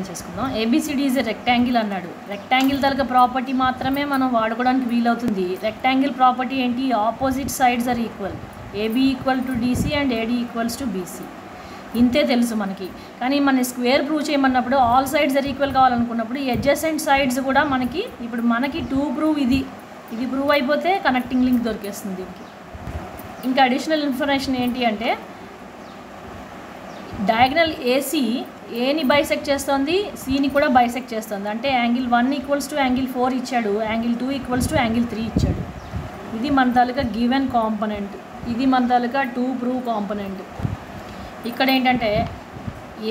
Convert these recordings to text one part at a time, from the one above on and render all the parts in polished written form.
చేసుకుందాం. ABCD is a rectangle అన్నాడు. Rectangle తాలూకా ప్రాపర్టీ మాత్రమే మనం వాడుకోవడానికి వీలవుతుంది. రెక్టాంగిల్ ప్రాపర్టీ ఏంటి? Opposite sides are equal. AB equal to DC and AD equals to BC. ఇంతే తెలుసు మనకి. కానీ మన స్క్వేర్ ప్రూవ్ చేయమన్నప్పుడు ఆల్ సైడ్స్ ఆర్ ఈక్వల్ కావాలనుకున్నప్పుడు ఈ అడ్జసెంట్ సైడ్స్ కూడా మనకి ఇప్పుడు మనకి 2 ప్రూవ్ ఇది ప్రూవ్ అయిపోతే కనెక్టింగ్ లింక్ దొరికేస్తుంది దీనికి. ఇంకా అడిషనల్ ఇన్ఫర్మేషన్ ఏంటి అంటే డయాగ్నల్ ఏసీ ఏని బైసెక్ట్ చేస్తుంది, సిని కూడా బైసెక్ట్ చేస్తుంది. అంటే యాంగిల్ 1 ఈక్వల్స్ టు యాంగిల్ 4 ఇచ్చాడు, యాంగిల్ 2 ఈక్వల్స్ టు యాంగిల్ 3 ఇచ్చాడు. ఇది మన తాలూకా గివెన్ కాంపనెంట్, ఇది మన తాలూకా 2 ప్రూవ్ కాంపనెంట్. ఇక్కడ ఏంటంటే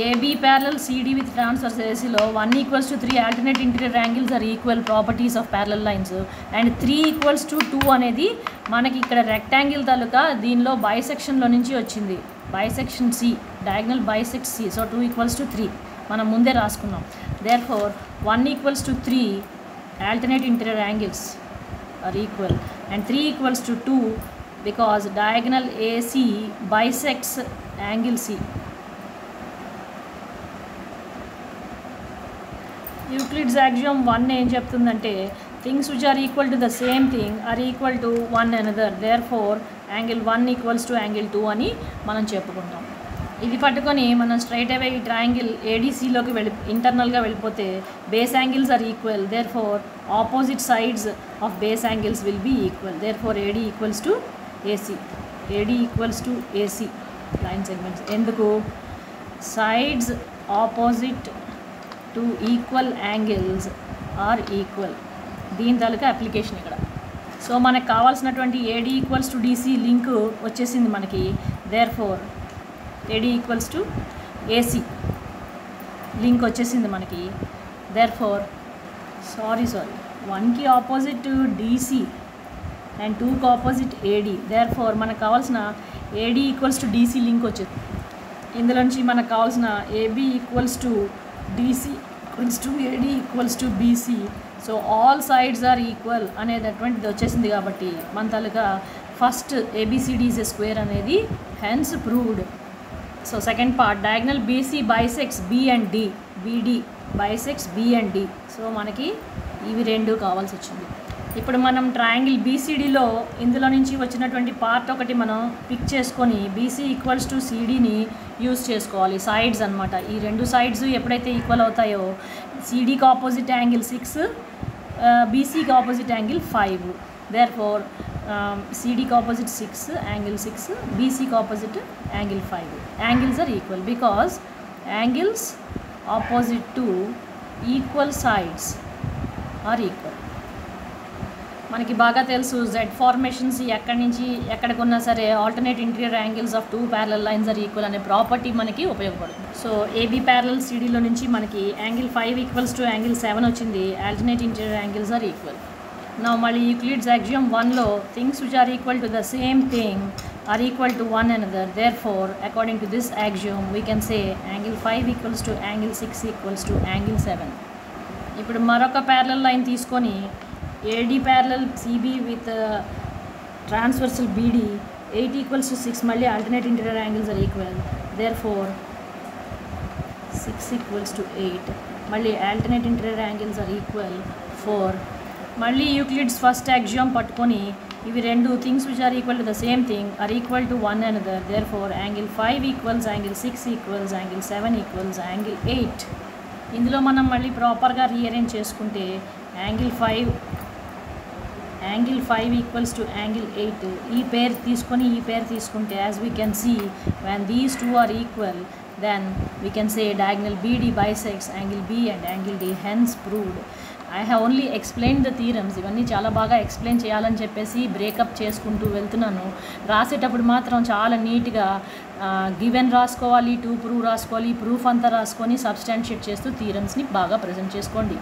AB parallel CD with transverse ఏసీలో 1 equals to 3 alternate interior angles are equal properties of parallel lines and 3 equals to 2 అనేది మనకి ఇక్కడ రెక్టాంగిల్ తాలూకా దీనిలో బైసెక్షన్లో నుంచి వచ్చింది. Bisection C, diagonal bisect C. So 2 equals to 3 మనం ముందే రాసుకున్నాం. Therefore 1 equals to 3 alternate interior angles are equal and 3 equals to 2 because diagonal AC bisects angle C. Euclid's axiom 1 ఏం చెప్తుందంటే things which are equal to the same thing are equal to one another. Therefore angle 1 equals to angle 2 అని మనం చెప్పుకుంటాం. ఇది పట్టుకొని మనం straight అవే ఈ triangle ఏడీసీలోకి ఇంటర్నల్గా వెళ్ళిపోతే base angles are equal. Therefore opposite sides of base angles will be equal. Therefore AD equals to AC. AD equals to AC line segments. ఎందుకు? Sides opposite to equal angles are equal. దీని తాలూకా application ఇక్కడ. So మనకు కావాల్సినటువంటి AD equals to DC link వచ్చేసింది మనకి. Therefore AD equals to AC link వచ్చేసింది మనకి. దేర్ఫోర్ సారీ 1కి ఆపోజిట్ డీసీ అండ్ 2కి ఆపోజిట్ ఏడీ. దేర్ఫోర్ మనకు కావాల్సిన ఏడీ ఈక్వల్స్ టు డీసీ లింక్ వచ్చేది. ఇందులో నుంచి మనకు కావాల్సిన AB equals to DC equals to AD equals to BC. So all sides are equal అనేటటువంటిది వచ్చేసింది. కాబట్టి మన తాలూకా first ABCD is a square అనేది hence proved. So second part diagonal BC bisects B and D, BD bisects B and D. So మనకి ఇవి రెండు కావాల్సి వచ్చింది. ఇప్పుడు మనం ట్రయాంగిల్ బీసీడీలో ఇందులో నుంచి వచ్చినటువంటి పార్ట్ ఒకటి మనం పిక్ చేసుకొని బీసీ ఈక్వల్స్ టు సిడీని యూజ్ చేసుకోవాలి. సైడ్స్ అనమాట. ఈ రెండు సైడ్స్ ఎప్పుడైతే ఈక్వల్ అవుతాయో సిడీకి ఆపోజిట్ యాంగిల్ 6, బీసీకి ఆపోజిట్ యాంగిల్ 5. దేర్ఫోర్ సిడీకి ఆపోజిట్ 6 యాంగిల్ 6, బీసీకి opposite angle 5. Angles are equal because angles opposite to equal sides are equal. మనకి బాగా తెలుసు జెడ్ ఫార్మేషన్స్ ఎక్కడి నుంచి ఎక్కడికి ఉన్నా సరే alternate interior angles of 2 parallel lines are equal అనే ప్రాపర్టీ మనకి ఉపయోగపడుతుంది. సో ఏబీ ప్యారలల్ సిడీలో నుంచి మనకి యాంగిల్ 5 ఈక్వల్స్ టు యాంగిల్ 7 వచ్చింది. Alternate interior angles are equal. నా మళ్ళీ యూక్లిడ్స్ యాక్సియం 1లో things which are equal to the same thing are equal to one another. Therefore according to this axiom we can say angle 5 equals to angle 6 equals to angle 7. ఇప్పుడు మరొక parallel line తీసుకొని AD parallel CB with transversal BD 8 equals to 6 మళ్ళీ alternate interior angles are equal. Therefore 6 equals to 8 మళ్ళీ alternate interior angles are equal 4. మళ్ళీ Euclid's first axiom పట్టుకొని ఇవి రెండు things which are equal to the same thing are equal to one another. Therefore angle 5 equals angle 6 equals angle 7 equals angle 8. ఇందులో మనం మళ్ళీ ప్రాపర్గా rearrange చేసుకుంటే యాంగిల్ 5 ఈక్వల్స్ టు యాంగిల్ 8. ఈ పేర్ తీసుకొని ఈ పేర్ తీసుకుంటే as we can see when these two are equal then we can say diagonal BD bisects angle B and angle D, hence proved. I have only explained the theorems. ఇవన్నీ చాలా బాగా explain చేయాలని చెప్పేసి breakup చేసుకుంటూ వెళ్తున్నాను. రాసేటప్పుడు మాత్రం చాలా నీట్గా గివెన్ రాసుకోవాలి, 2 ప్రూవ్ రాసుకోవాలి, ప్రూఫ్ అంతా రాసుకొని సబ్స్టాన్షియేట్ చేస్తూ థియరమ్స్ని బాగా ప్రజెంట్ చేసుకోండి.